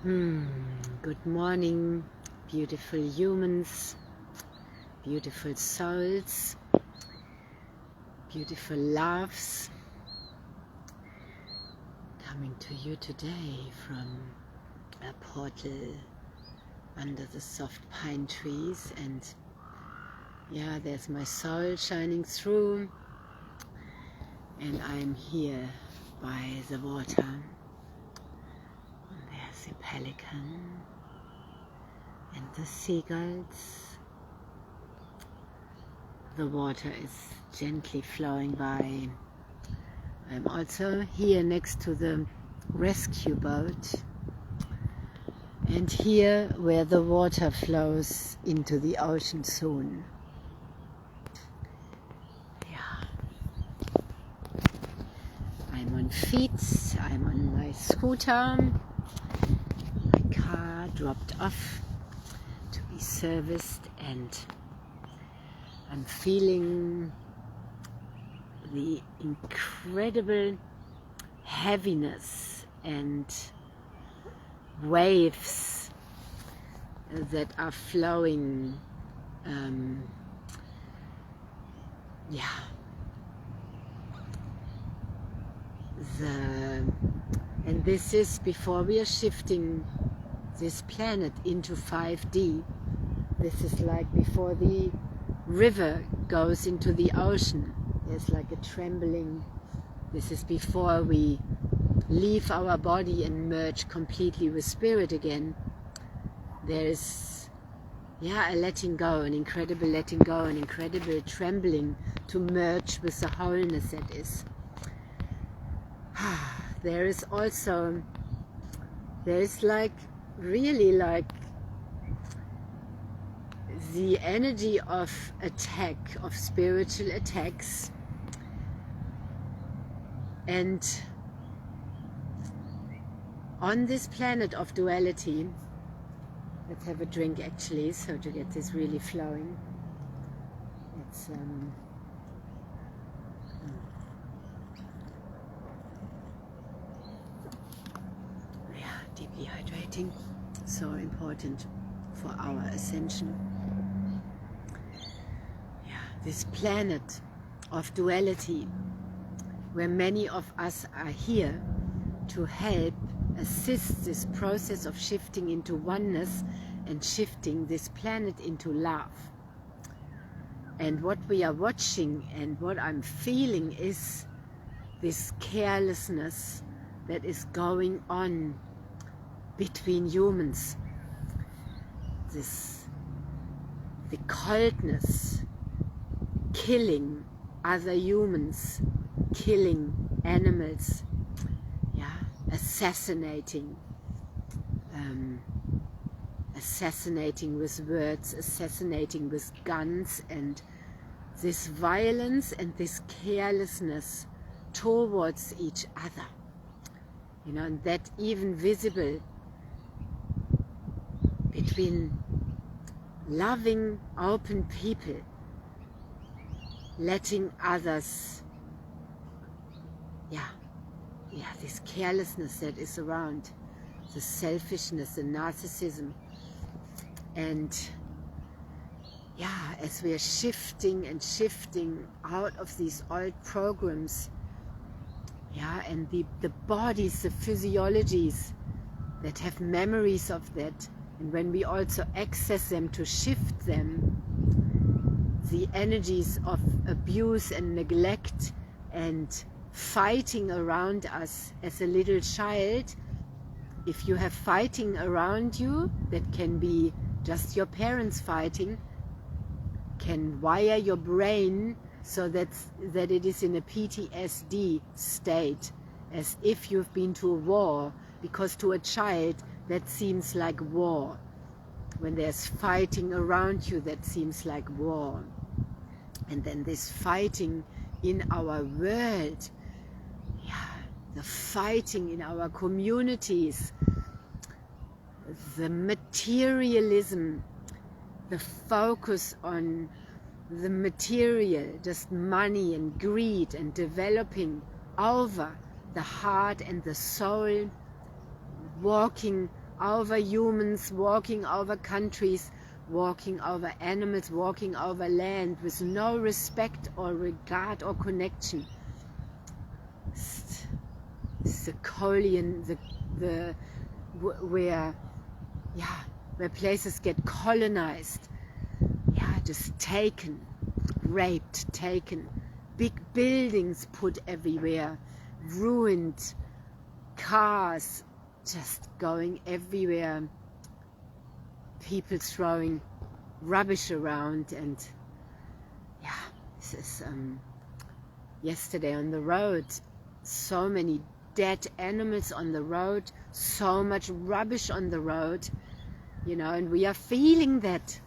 Good morning, beautiful humans, beautiful souls, beautiful loves, coming to you today from a portal under the soft pine trees. And yeah, there's my soul shining through, and I'm here by the water. There's the pelican and the seagulls. The water is gently flowing by. I'm also here next to the rescue boat, and here where the water flows into the ocean soon. Yeah. I'm on feet, I'm on my scooter. My car dropped off to be serviced, and I'm feeling the incredible heaviness and waves that are flowing. And this is before we are shifting this planet into 5D. This is like before the river goes into the ocean. There's like a trembling. This is before we leave our body and merge completely with spirit again. There is a letting go, an incredible letting go, an incredible trembling to merge with the wholeness that is. There is also, really like the energy of attack, of spiritual attacks, and on this planet of duality, let's have a drink actually, so to get this really flowing. It's deeply hydrating, so important for our ascension. This planet of duality, where many of us are here to help assist this process of shifting into oneness and shifting this planet into love. And what we are watching and what I'm feeling is this carelessness that is going on between humans. The coldness, killing other humans, killing animals, assassinating with words, assassinating with guns, and this violence and this carelessness towards each other, and that even visible between loving, open people, letting others, this carelessness that is around, the selfishness, the narcissism. And as we are shifting and shifting out of these old programs, and the bodies, the physiologies that have memories of that, and when we also access them to shift them, the energies of abuse and neglect and fighting around us as a little child. If you have fighting around you, that can be just your parents fighting, can wire your brain so that it is in a PTSD state, as if you've been to a war, because to a child that seems like war. When there's fighting around you, that seems like war. And then this fighting in our world, the fighting in our communities, the materialism, the focus on the material, just money and greed, and developing over the heart and the soul, walking over humans, walking over countries, walking over animals, walking over land with no respect or regard or connection. It's the colon, where places get colonized, just taken, raped, taken, big buildings put everywhere, ruined, cars just going everywhere, people throwing rubbish around. And this is yesterday on the road, so many dead animals on the road, so much rubbish on the road, and we are feeling that.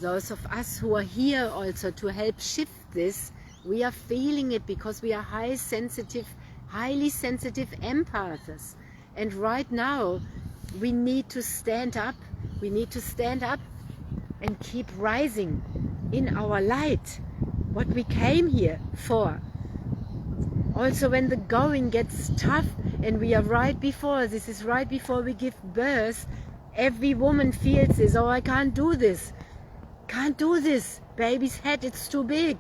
Those of us who are here also to help shift this, we are feeling it because we are highly sensitive empaths. And right now we need to stand up. We need to stand up and keep rising in our light, what we came here for. Also when the going gets tough and we are right before we give birth, every woman feels this, oh, I can't do this. Can't do this. Baby's head, it's too big.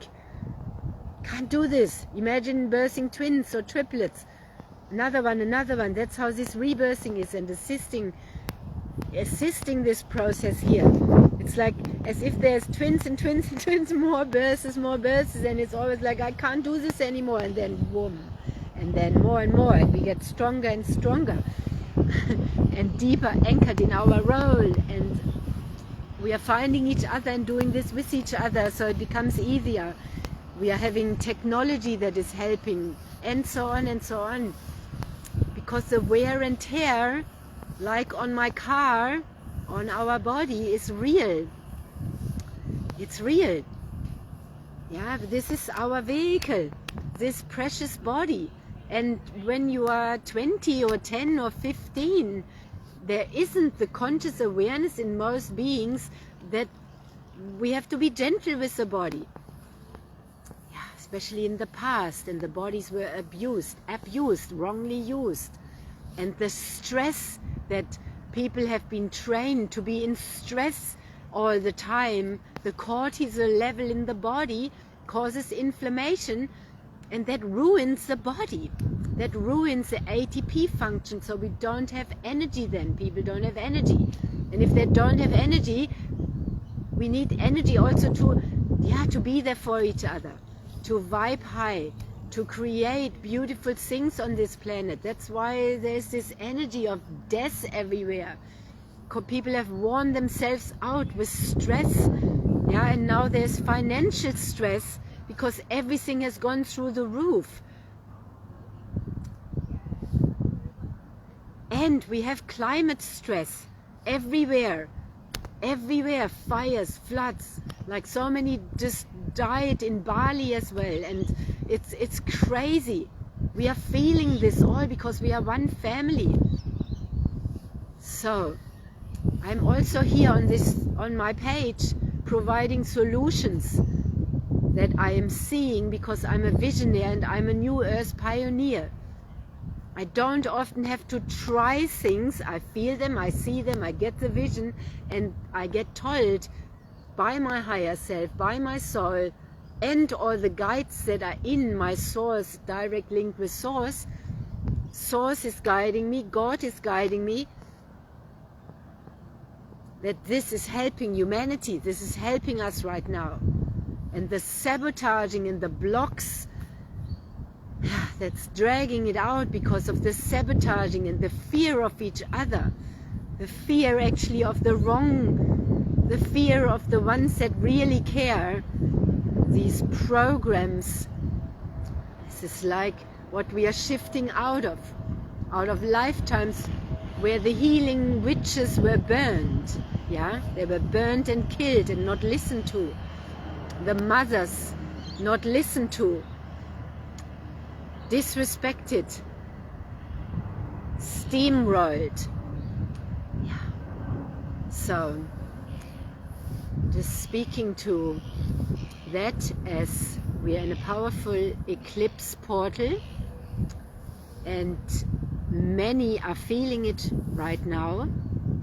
Can't do this. Imagine birthing twins or triplets. Another one. That's how this rebirthing is, and assisting this process here. It's like as if there's twins and twins and twins, more births, and it's always like, I can't do this anymore, and then boom, and then more and more, and we get stronger and stronger and deeper anchored in our role, and we are finding each other and doing this with each other, so it becomes easier. We are having technology that is helping, and so on and so on. Because the wear and tear, like on my car, on our body, is real. It's real. This is our vehicle, this precious body. And when you are 20 or 10 or 15, there isn't the conscious awareness in most beings that we have to be gentle with the body. Especially in the past, and the bodies were abused, wrongly used. And the stress that people have been trained to be in stress all the time, the cortisol level in the body causes inflammation, and that ruins the body. That ruins the ATP function, so we don't have energy then. People don't have energy. And if they don't have energy, we need energy also to be there for each other, to vibe high, to create beautiful things on this planet. That's why there's this energy of death everywhere. People have worn themselves out with stress, and now there's financial stress because everything has gone through the roof. And we have climate stress everywhere, fires, floods, like so many just died in Bali as well, and it's crazy. We are feeling this all because we are one family. So I'm also here on my page providing solutions that I am seeing, because I'm a visionary and I'm a new earth pioneer. I don't often have to try things. I feel them, I see them, I get the vision, and I get told by my higher self, by my soul, and all the guides that are in my source, direct link with source. Source is guiding me, God is guiding me, that this is helping humanity, this is helping us right now. And the sabotaging and the blocks that's dragging it out because of the sabotaging and the fear of each other, the fear actually of the wrong, the fear of the ones that really care. These programs, this is like what we are shifting out of lifetimes where the healing witches were burned. They were burned and killed and not listened to. The mothers not listened to, disrespected, steamrolled. So just speaking to that, as we are in a powerful eclipse portal, and many are feeling it right now.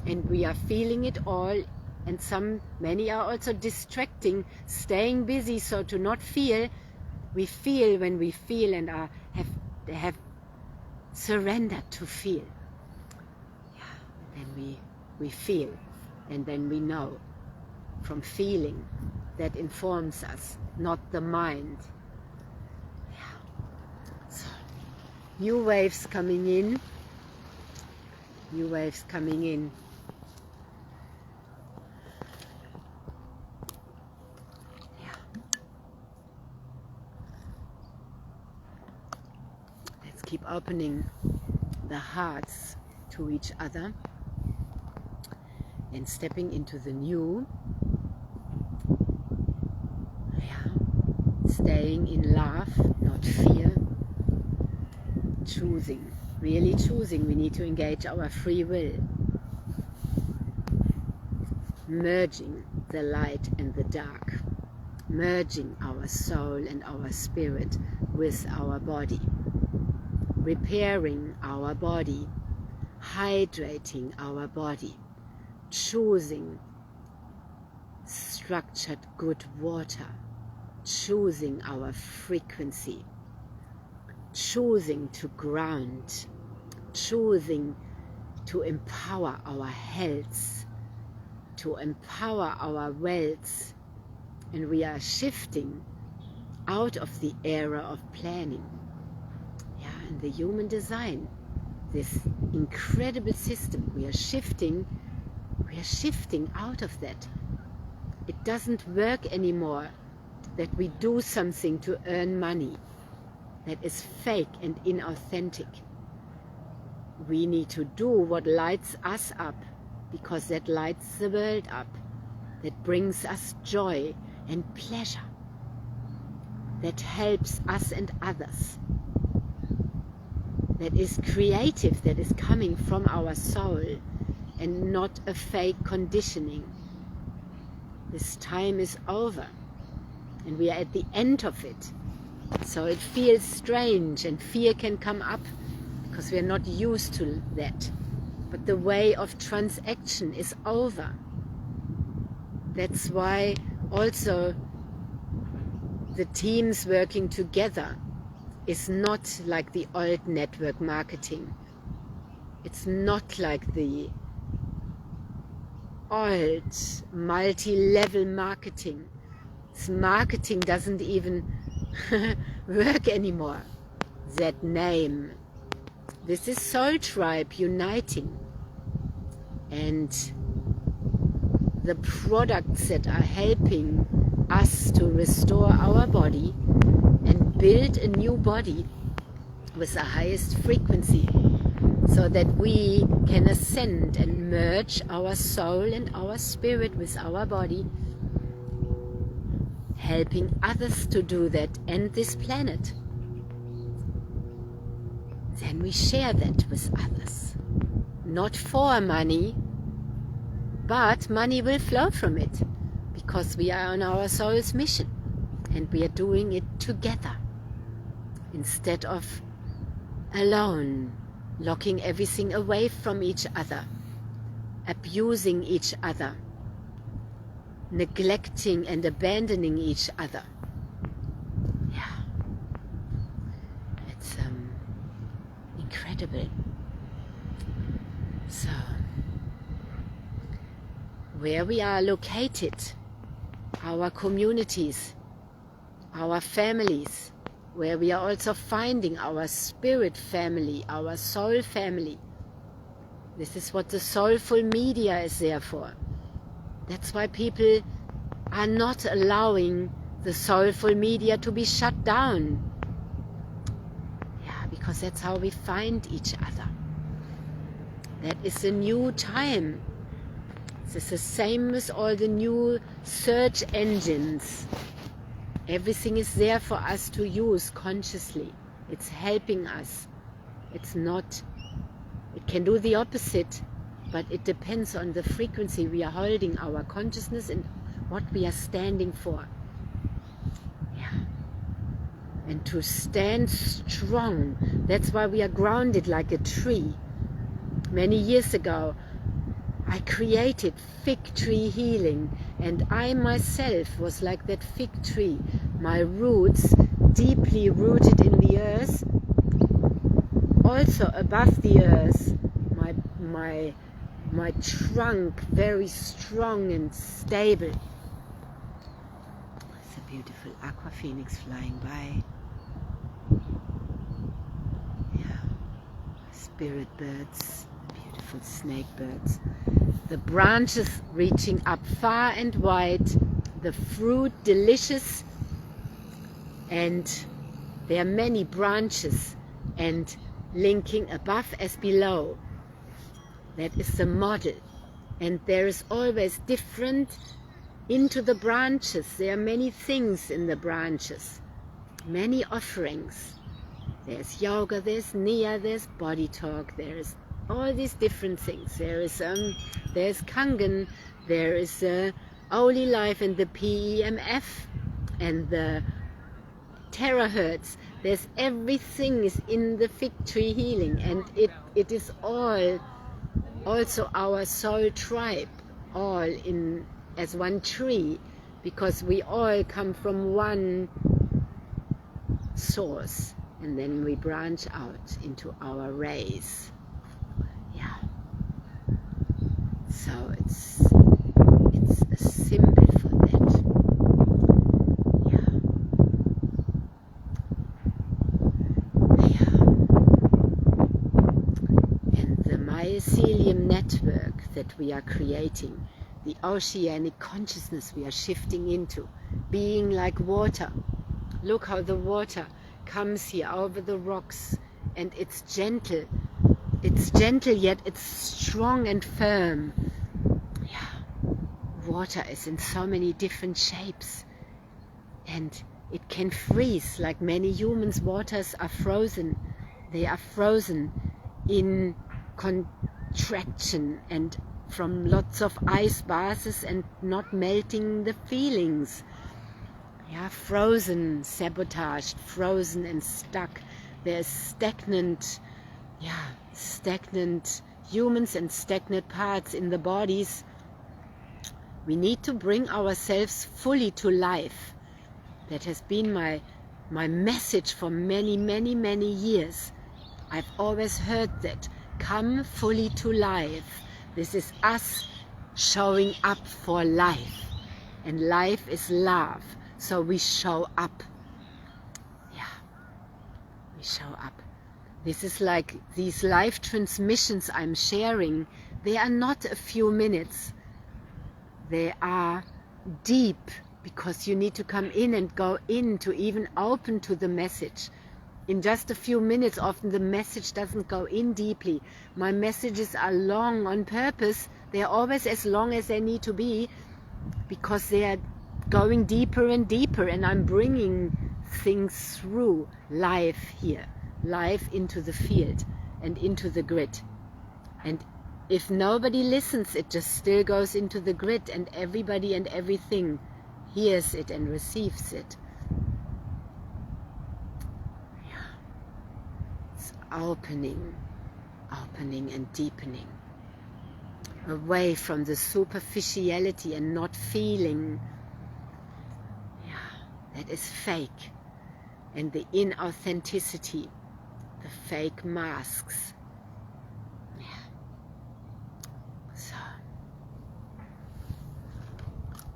and we are feeling it all, and many are also distracting, staying busy so to not feel. We feel when we feel and have surrendered to feel. Yeah. Then we feel, and then we know from feeling. That informs us, not the mind. Yeah. So, new waves coming in. New waves coming in. Let's keep opening the hearts to each other and stepping into the new. Staying in love, not fear. Choosing, really choosing. We need to engage our free will. Merging the light and the dark. Merging our soul and our spirit with our body. Repairing our body. Hydrating our body. Choosing structured good water. Choosing our frequency, choosing to ground, choosing to empower our health, to empower our wealth, and we are shifting out of the era of planning. Yeah, and the human design, this incredible system, we are shifting out of that. It doesn't work anymore that we do something to earn money. That is fake and inauthentic. We need to do what lights us up, because that lights the world up. That brings us joy and pleasure. That helps us and others. That is creative, that is coming from our soul and not a fake conditioning. This time is over. And we are at the end of it. So it feels strange and fear can come up because we are not used to that. But the way of transaction is over. That's why also the teams working together is not like the old network marketing. It's not like the old multi-level marketing. Marketing doesn't even work anymore. That name. This is Soul Tribe uniting. And the products that are helping us to restore our body and build a new body with the highest frequency, so that we can ascend and merge our soul and our spirit with our body, helping others to do that and this planet. Then we share that with others. Not for money, but money will flow from it, because we are on our soul's mission and we are doing it together instead of alone, locking everything away from each other, abusing each other, neglecting and abandoning each other. Yeah, it's incredible. So, where we are located, our communities, our families, where we are also finding our spirit family, our soul family. This is what the soulful media is there for. That's why people are not allowing the soulful media to be shut down. Yeah, because that's how we find each other. That is a new time. This is the same with all the new search engines. Everything is there for us to use consciously. It's helping us. It's not, it can do the opposite, but it depends on the frequency we are holding, our consciousness, and what we are standing for. Yeah. And to stand strong, that's why we are grounded like a tree. Many years ago, I created fig tree healing, and I myself was like that fig tree. My roots deeply rooted in the earth, also above the earth. My trunk very strong and stable. It's a beautiful aqua phoenix flying by. Yeah, spirit birds, beautiful snake birds. The branches reaching up far and wide, the fruit delicious, and there are many branches and linking above as below. That is the model, and there is always different into the branches. There are many things in the branches, many offerings. There's yoga, there's Nia, there's body talk, there's all these different things. There's Kangen, there is Holy Life and the PEMF and the terahertz. There's everything is in the fig tree healing, and it is all also our soul tribe, all in as one tree, because we all come from one source, and then we branch out into our race. Yeah. So it's a symbol for that. Yeah. Yeah. And the mycelium network that we are creating, the oceanic consciousness we are shifting into, being like water. Look how the water comes here over the rocks, and it's gentle. It's gentle, yet it's strong and firm. Yeah. Water is in so many different shapes, and it can freeze. Like many humans, waters are frozen. They are frozen in contraction and from lots of ice baths and not melting the feelings. Yeah, frozen, sabotaged, frozen and stuck. There's stagnant humans and stagnant parts in the bodies. We need to bring ourselves fully to life. That has been my message for many, many, many years. I've always heard that. Come fully to life. This is us showing up for life. And life is love. So we show up. Yeah, we show up. This is like these live transmissions I'm sharing. They are not a few minutes. They are deep, because you need to come in and go in to even open to the message. In just a few minutes, often the message doesn't go in deeply. My messages are long on purpose. They are always as long as they need to be, because they are going deeper and deeper, and I'm bringing things through live here, live into the field and into the grid. And if nobody listens, it just still goes into the grid, and everybody and everything hears it and receives it. Yeah. It's opening and deepening, away from the superficiality and not feeling. That is fake, and the inauthenticity, the fake masks. Yeah. So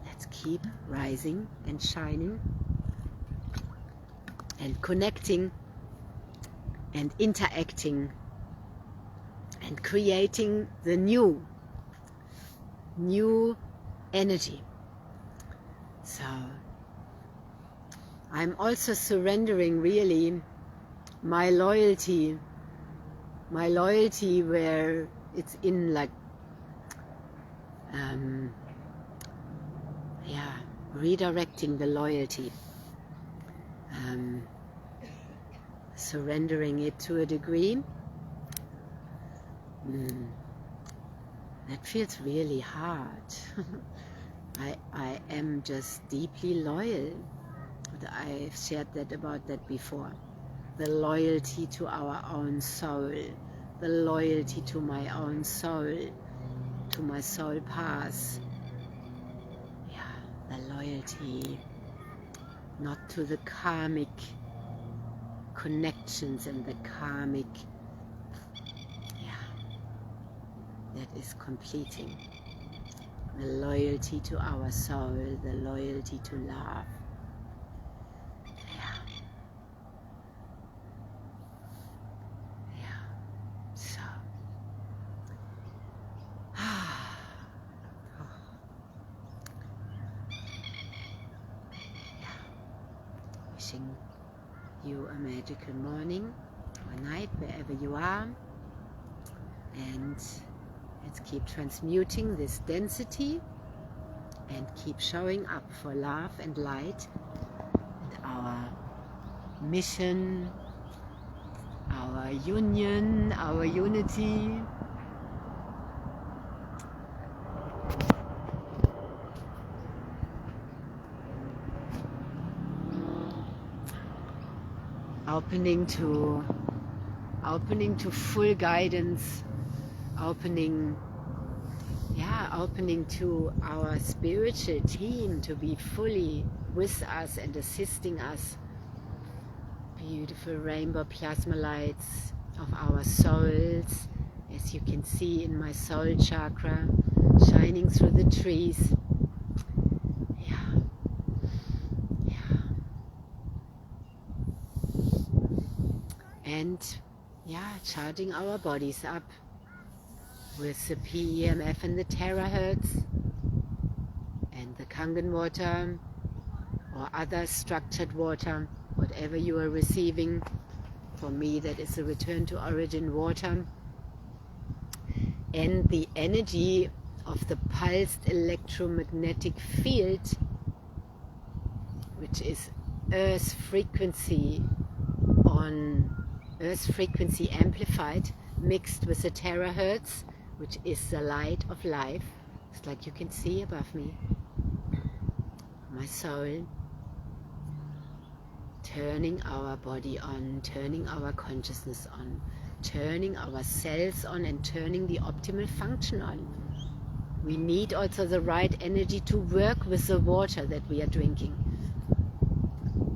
let's keep rising and shining and connecting and interacting and creating the new energy. So I'm also surrendering really my loyalty where it's in like redirecting the loyalty, surrendering it to a degree. That feels really hard. I am just deeply loyal. I've shared about that before. The loyalty to our own soul, the loyalty to my own soul. to my soul path. Yeah, the loyalty, not to the karmic connections and the karmic, that is completing. The loyalty to our soul, the loyalty to love. So, wishing you a magical morning or night wherever you are, and let's keep transmuting this density and keep showing up for love and light and our mission, our union, our unity. Opening to full guidance, opening to our spiritual team to be fully with us and assisting us. Beautiful rainbow plasma lights of our souls, as you can see in my soul chakra, shining through the trees. And charging our bodies up with the PEMF and the terahertz and the Kangen water or other structured water, whatever you are receiving. For me, that is the return to origin water, and the energy of the pulsed electromagnetic field, which is Earth frequency amplified, mixed with the terahertz, which is the light of life. It's like you can see above me. My soul turning our body on, turning our consciousness on, turning our cells on, and turning the optimal function on. We need also the right energy to work with the water that we are drinking,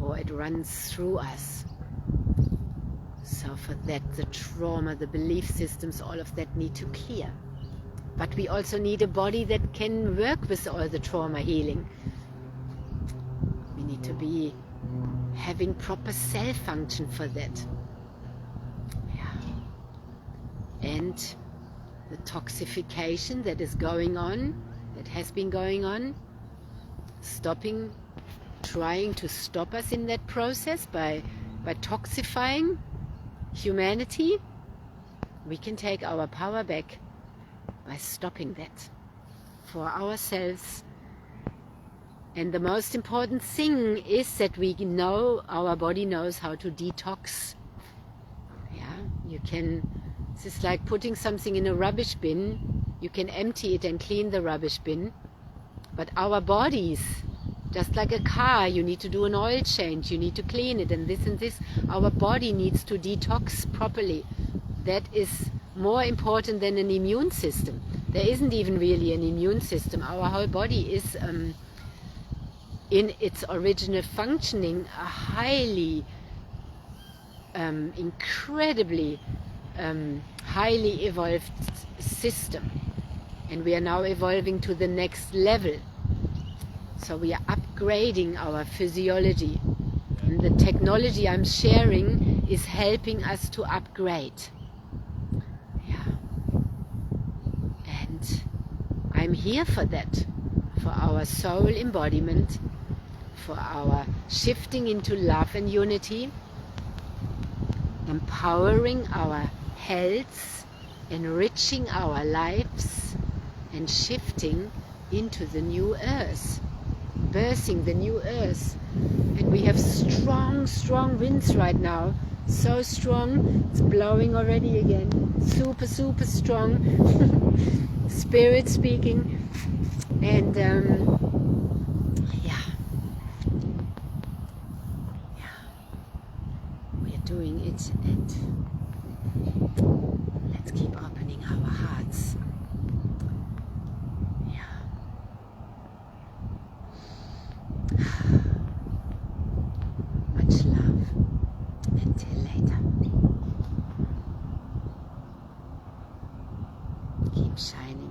or it runs through us. So for that, the trauma, the belief systems, all of that need to clear. But we also need a body that can work with all the trauma healing. We need to be having proper cell function for that. And the toxification that is going on, that has been going on, trying to stop us in that process by toxifying humanity. We can take our power back by stopping that for ourselves. And the most important thing is that we know, our body knows how to detox. This is like putting something in a rubbish bin. You can empty it and clean the rubbish bin. But our bodies, just like a car, you need to do an oil change, you need to clean it, and this. Our body needs to detox properly. That is more important than an immune system. There isn't even really an immune system. Our whole body is, in its original functioning, a highly, incredibly highly evolved system. And we are now evolving to the next level. So we are upgrading our physiology, and the technology I'm sharing is helping us to upgrade. And I'm here for that, for our soul embodiment, for our shifting into love and unity, empowering our health, enriching our lives, and shifting into the new earth. Birthing the new earth. And we have strong winds right now, so strong, it's blowing already again, super strong. Spirit speaking. And we are doing it, and let's keep opening our hearts keep shining.